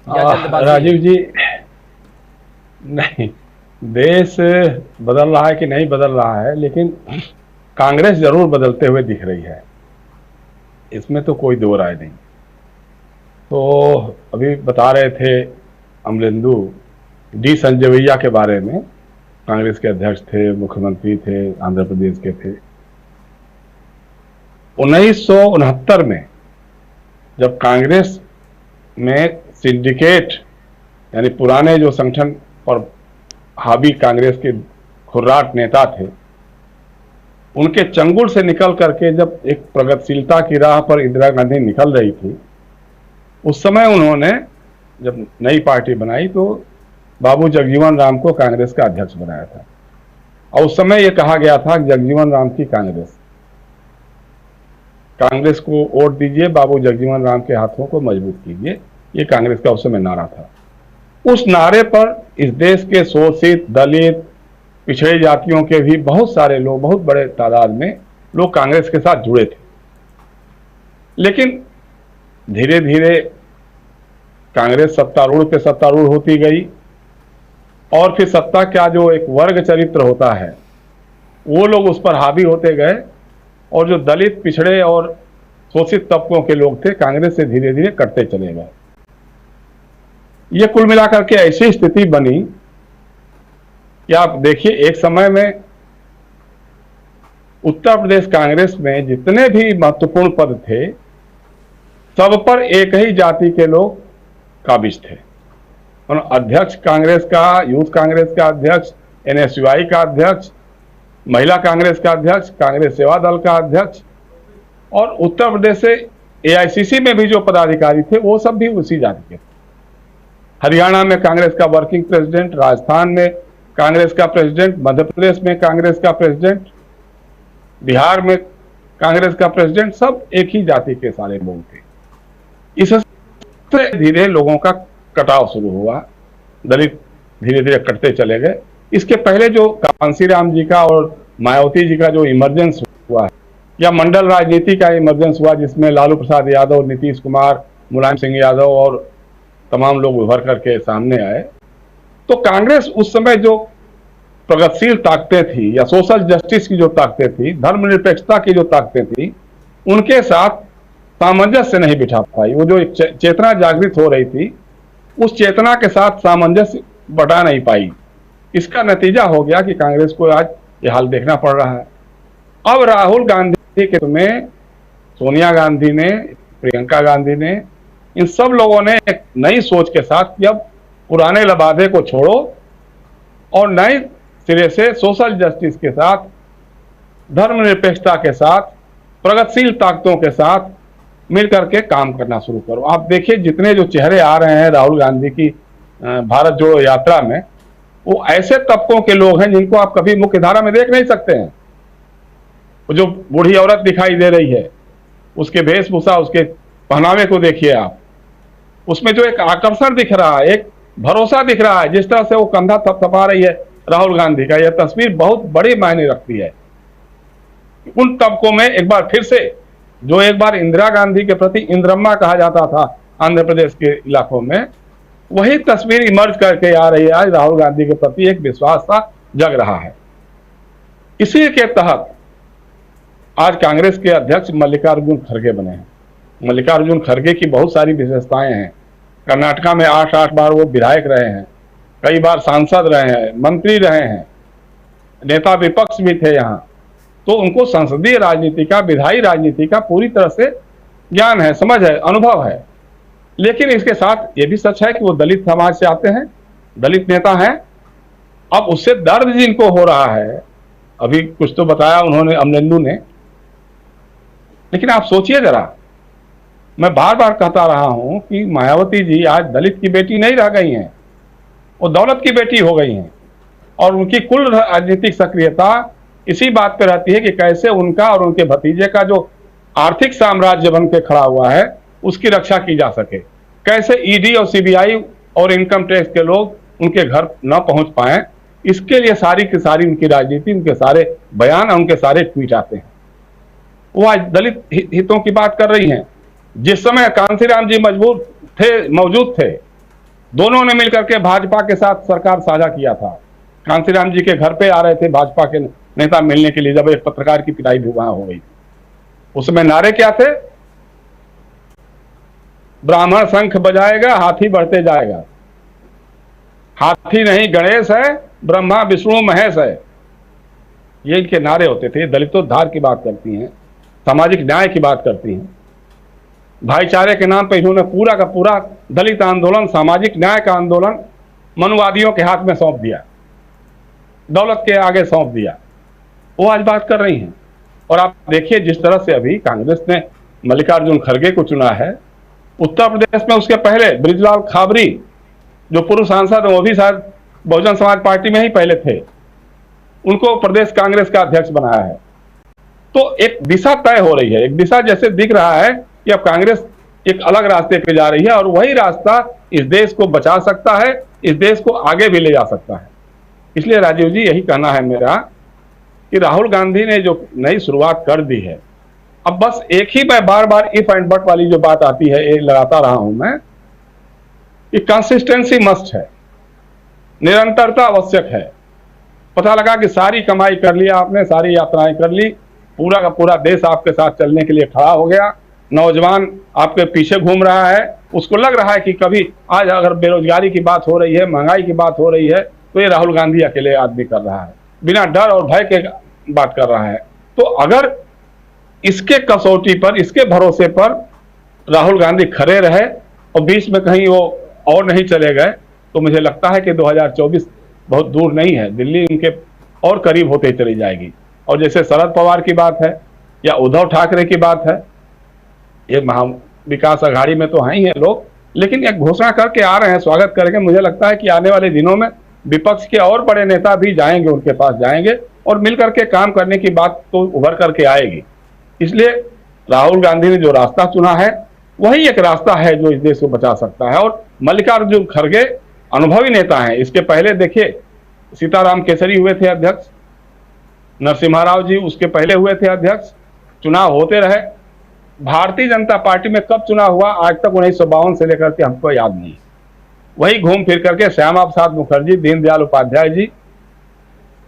या जल्दबाजी है? राजीव जी, नहीं, देश बदल रहा है कि नहीं बदल रहा है, लेकिन कांग्रेस जरूर बदलते हुए दिख रही है, इसमें तो कोई दो राय नहीं। तो अभी बता रहे थे अमलेंदु डी संजयवैया के बारे में, कांग्रेस के अध्यक्ष थे, मुख्यमंत्री थे, आंध्र प्रदेश के थे। 1969 में जब कांग्रेस में सिंडिकेट, यानी पुराने जो संगठन पर हावी कांग्रेस के खुर्राट नेता थे, उनके चंगुल से निकल करके जब एक प्रगतिशीलता की राह पर इंदिरा गांधी निकल रही थी, उस समय उन्होंने जब नई पार्टी बनाई तो बाबू जगजीवन राम को कांग्रेस का अध्यक्ष बनाया था। और उस समय यह कहा गया था कि जगजीवन राम की कांग्रेस, कांग्रेस को वोट दीजिए, बाबू जगजीवन राम के हाथों को मजबूत कीजिए, ये कांग्रेस का उस समय नारा था। उस नारे पर इस देश के शोषित, दलित, पिछड़े जातियों के भी बहुत सारे लोग, बहुत बड़े तादाद में लोग कांग्रेस के साथ जुड़े थे। लेकिन धीरे धीरे कांग्रेस सत्तारूढ़ पे सत्तारूढ़ होती गई, और फिर सत्ता का जो एक वर्ग चरित्र होता है, वो लोग उस पर हावी होते गए, और जो दलित, पिछड़े और शोषित तबकों के लोग थे, कांग्रेस से धीरे धीरे कटते चले गए। ये कुल मिलाकर के ऐसी स्थिति बनी कि आप देखिए, एक समय में उत्तर प्रदेश कांग्रेस में जितने भी महत्वपूर्ण पद थे, सब पर एक ही जाति के लोग काबिज थे। और अध्यक्ष कांग्रेस का, यूथ कांग्रेस का अध्यक्ष, एनएसयूआई का अध्यक्ष, महिला कांग्रेस का अध्यक्ष, कांग्रेस सेवा दल का अध्यक्ष, और उत्तर प्रदेश से एआईसीसी में भी जो पदाधिकारी थे वो सब भी उसी जाति के थे। हरियाणा में कांग्रेस का वर्किंग प्रेसिडेंट, राजस्थान में कांग्रेस का प्रेसिडेंट, मध्य प्रदेश में कांग्रेस का प्रेसिडेंट, बिहार में कांग्रेस का प्रेसिडेंट, सब एक ही जाति के सारे लोग थे। इससे धीरे लोगों का कटाव शुरू हुआ, दलित धीरे धीरे कटते चले गए। इसके पहले जो कांसीराम जी का और मायावती जी का जो इमरजेंस हुआ है, या मंडल राजनीति का इमरजेंस हुआ, जिसमें लालू प्रसाद यादव, नीतीश कुमार, मुलायम सिंह यादव और तमाम लोग उभर करके सामने आए, तो कांग्रेस उस समय जो प्रगतिशील ताकतें थी, या सोशल जस्टिस की जो ताकतें थी, धर्मनिरपेक्षता की जो ताकतें थी, उनके साथ सामंजस्य नहीं बिठा पाई। वो जो चेतना जागृत हो रही थी, उस चेतना के साथ सामंजस्य बढ़ा नहीं पाई। इसका नतीजा हो गया कि कांग्रेस को आज ये हाल देखना पड़ रहा है। अब राहुल गांधी के में सोनिया गांधी ने, प्रियंका गांधी ने, इन सब लोगों ने एक नई सोच के साथ कि अब पुराने लबादे को छोड़ो और नए सिरे से सोशल जस्टिस के साथ, धर्मनिरपेक्षता के साथ, प्रगतिशील ताकतों के साथ मिलकर के काम करना शुरू करो। आप देखिए, जितने जो चेहरे आ रहे हैं राहुल गांधी की भारत जोड़ो यात्रा में, वो ऐसे तबकों के लोग हैं जिनको आप कभी मुख्य धारा में देख नहीं सकते हैं। वो जो बूढ़ी औरत दिखाई दे रही है, उसके वेशभूषा, उसके पहनावे को देखिए आप, उसमें जो एक आकर्षण दिख रहा है, एक भरोसा दिख रहा है, जिस तरह से वो कंधा थपथपा रही है राहुल गांधी का, यह तस्वीर बहुत बड़ी मायने रखती है। उन तबकों में एक बार फिर से, जो एक बार इंदिरा गांधी के प्रति इंद्रम्मा कहा जाता था आंध्र प्रदेश के इलाकों में, वही तस्वीर इमर्ज करके आ रही है। आज राहुल गांधी के प्रति एक विश्वास सा जग रहा है। इसी के तहत आज कांग्रेस के अध्यक्ष मल्लिकार्जुन खड़गे बने हैं। मल्लिकार्जुन खड़गे की बहुत सारी विशेषताएं हैं। कर्नाटका में 8 बार वो विधायक रहे हैं, कई बार सांसद रहे हैं, मंत्री रहे हैं, नेता विपक्ष भी थे यहाँ। तो उनको संसदीय राजनीति का, विधायी राजनीति का पूरी तरह से ज्ञान है, समझ है, अनुभव है। लेकिन इसके साथ ये भी सच है कि वो दलित समाज से आते हैं, दलित नेता हैं। अब उससे दर्द जिनको हो रहा है, अभी कुछ तो बताया उन्होंने, अमलेंदु ने, लेकिन आप सोचिए जरा, मैं बार बार कहता रहा हूं कि मायावती जी आज दलित की बेटी नहीं रह गई हैं, वो दौलत की बेटी हो गई हैं। और उनकी कुल राजनीतिक सक्रियता इसी बात पर रहती है कि कैसे उनका और उनके भतीजे का जो आर्थिक साम्राज्य बन के खड़ा हुआ है, उसकी रक्षा की जा सके। कैसे ईडी और सीबीआई और इनकम टैक्स के लोग उनके घर न पहुंच पाए, इसके लिए सारी की सारी उनकी राजनीति, उनके सारे बयान, उनके सारे ट्वीट आते हैं। वो आज दलित हितों की बात कर रही हैं। जिस समय कांसीराम जी मौजूद थे, दोनों ने मिलकर के भाजपा के साथ सरकार साझा किया था। कांसीराम जी के घर पे आ रहे थे भाजपा के नेता मिलने के लिए, जब एक पत्रकार की पिटाई भी वहां हो गई। उसमें नारे क्या थे? ब्राह्मण शंख बजाएगा, हाथी बढ़ते जाएगा। हाथी नहीं गणेश है, ब्रह्मा विष्णु महेश है, ये इनके नारे होते थे। दलितोद्धार की बात करती हैं, सामाजिक न्याय की बात करती हैं। भाईचारे के नाम पर इन्होंने पूरा का पूरा दलित आंदोलन, सामाजिक न्याय का आंदोलन मनुवादियों के हाथ में सौंप दिया, दौलत के आगे सौंप दिया। वो आज बात कर रही हैं। और आप देखिए जिस तरह से अभी कांग्रेस ने मल्लिकार्जुन खड़गे को चुना है, उत्तर प्रदेश में उसके पहले बृजलाल खाबरी जो पूर्व सांसद, वो भी शायद बहुजन समाज पार्टी में ही पहले थे, उनको प्रदेश कांग्रेस का अध्यक्ष बनाया है। तो एक दिशा तय हो रही है, एक दिशा जैसे दिख रहा है कि अब कांग्रेस एक अलग रास्ते पे जा रही है और वही रास्ता इस देश को बचा सकता है, इस देश को आगे भी ले जा सकता है। इसलिए राजीव जी यही कहना है मेरा कि राहुल गांधी ने जो नई शुरुआत कर दी है, अब बस एक ही मैं बार बार इफ एंड बट वाली जो बात आती है ये लगाता रहा हूं मैं कि कंसिस्टेंसी मस्ट है, निरंतरता आवश्यक है। पता लगा कि सारी कमाई कर लिया आपने, सारी यात्राएं कर ली, पूरा का पूरा देश आपके साथ चलने के लिए खड़ा हो गया, नौजवान आपके पीछे घूम रहा है, उसको लग रहा है कि कभी आज अगर बेरोजगारी की बात हो रही है, महंगाई की बात हो रही है, तो ये राहुल गांधी अकेले आदमी कर रहा है, बिना डर और भय के बात कर रहा है। तो अगर इसके कसौटी पर, इसके भरोसे पर राहुल गांधी खड़े रहे और बीच में कहीं वो और नहीं चले गए, तो मुझे लगता है कि 2024 बहुत दूर नहीं है, दिल्ली उनके और करीब होते चली जाएगी। और जैसे शरद पवार की बात है या उद्धव ठाकरे की बात है, ये महा विकास अघाड़ी में तो हैं ही है लोग, लेकिन एक घोषणा करके आ रहे हैं, स्वागत करेंगे। मुझे लगता है कि आने वाले दिनों में विपक्ष के और बड़े नेता भी जाएंगे, उनके पास जाएंगे और मिलकर के काम करने की बात तो उभर करके आएगी। इसलिए राहुल गांधी ने जो रास्ता चुना है वही एक रास्ता है जो इस देश को बचा सकता है। और मल्लिकार्जुन खड़गे अनुभवी नेता हैं। इसके पहले देखिए सीताराम केसरी हुए थे अध्यक्ष, नरसिम्हा राव जी उसके पहले हुए थे अध्यक्ष, चुनाव होते रहे। भारतीय जनता पार्टी में कब चुनाव हुआ आज तक 1952 से लेकर के हमको याद नहीं। वही घूम फिर करके श्यामा प्रसाद मुखर्जी, दीनदयाल उपाध्याय जी,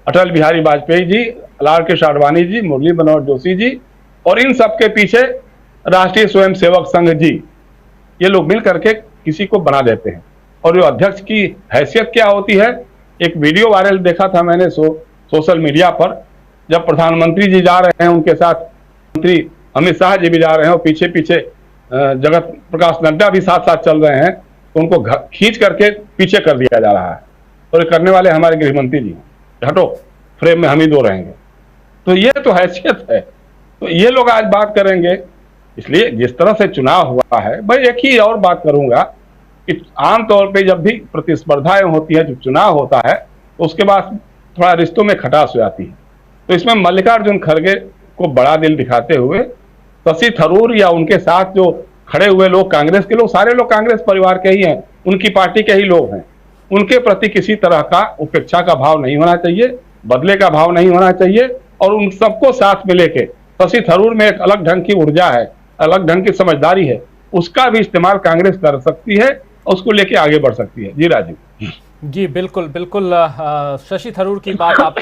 अटल बिहारी वाजपेयी जी, लाल कृष्ण आडवाणी जी, मुरली मनोहर जोशी जी और इन सबके पीछे राष्ट्रीय स्वयंसेवक संघ जी, ये लोग मिल करके किसी को बना देते हैं। और जो अध्यक्ष की हैसियत क्या होती है, एक वीडियो वायरल देखा था मैंने सोशल मीडिया पर, जब प्रधानमंत्री जी जा रहे हैं उनके साथ मंत्री अमित शाह जी भी जा रहे हैं और पीछे पीछे जगत प्रकाश नड्डा भी साथ साथ चल रहे हैं, तो उनको खींच करके पीछे कर दिया जा रहा है। और ये करने वाले हमारे गृह मंत्री जी, हटो फ्रेम में हम ही दो रहेंगे। तो ये तो हैसियत है। तो ये लोग आज बात करेंगे। इसलिए जिस तरह से चुनाव हुआ है, मैं एक ही और बात करूंगा कि आमतौर पे जब भी प्रतिस्पर्धाएं होती है, जब चुनाव होता है, तो उसके बाद थोड़ा रिश्तों में खटास हो जाती है। तो इसमें मल्लिकार्जुन खड़गे को बड़ा दिल दिखाते हुए शशि थरूर या उनके साथ जो खड़े हुए लोग, कांग्रेस के लोग, सारे लोग कांग्रेस परिवार के ही हैं, उनकी पार्टी के ही लोग हैं, उनके प्रति किसी तरह का उपेक्षा का भाव नहीं होना चाहिए, बदले का भाव नहीं होना चाहिए। और उन सबको साथ में लेके, शशि थरूर में एक अलग ढंग की ऊर्जा है, अलग ढंग की समझदारी है, उसका भी इस्तेमाल कांग्रेस कर सकती है और उसको लेके आगे बढ़ सकती है। जी राजीव जी बिल्कुल बिल्कुल, शशि थरूर की बात आप कर